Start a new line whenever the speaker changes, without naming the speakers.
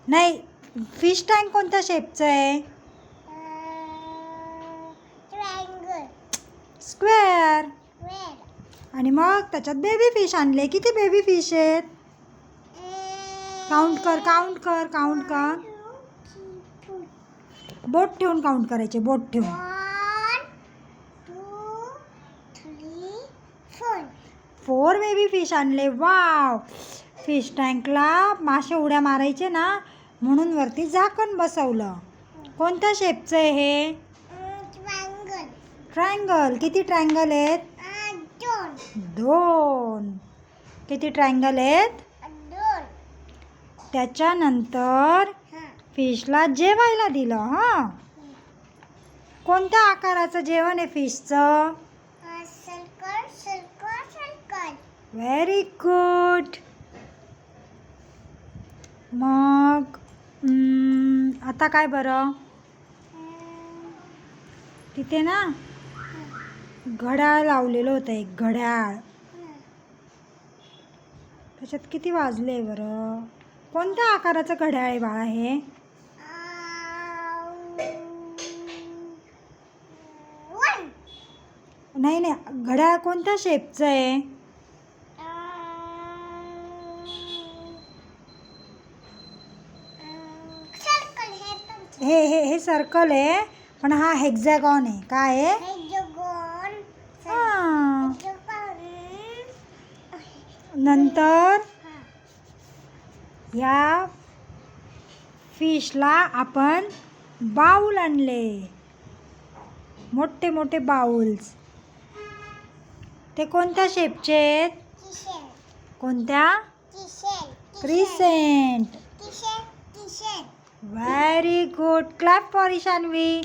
नाही, fish tank कोणत्या शेपचं आहे?
ट्रायंगल.
स्क्वेअर.
स्क्वेअर.
आणि मग त्याच्यात बेबी फिश आणले. किती बेबी फिश आहेत? काउंट कर, काउंट कर, काउंट कर. बोट ठेवून काउंट करायचे, बोट ठेवून.
1 2 3 4.
4 बेबी फिश आणले. वाव. फिश टँकला मासे उड्या मारायचे ना, म्हणून वरती झाकण बसवलं. कोणत्या शेपचं आहे हे?
ट्रायंगल.
ट्रायंगल. किती ट्रायंगल आहेत? 2. किती ट्रायंगल आहेत?
2.
त्याच्यानंतर फिशला जेवायला दिलं. हां, कोणत्या आकाराचं जेवण आहे फिशचं?
Circle circle circle.
Very good. मग आता काय बरं? तिथे ना घड्याळ लावलेलं होतं, एक घड्याळ. त्याच्यात किती वाजले बरं? कोणत्या आकाराचं घड्याळ आहे बाळा हे? नाही नाही, घड्याळ कोणत्या शेपचं आहे? हे सर्कल आहे, पण हा हेक्झॅगॉन आहे. काय आहे? हां. नंतर ह्या फिशला आपण बाउल आणले, मोठे मोठे बाउल्स. ते कोणत्या शेपचे आहेत? कोणत्या? Crescent. Very good. Clap for ईशान्वी.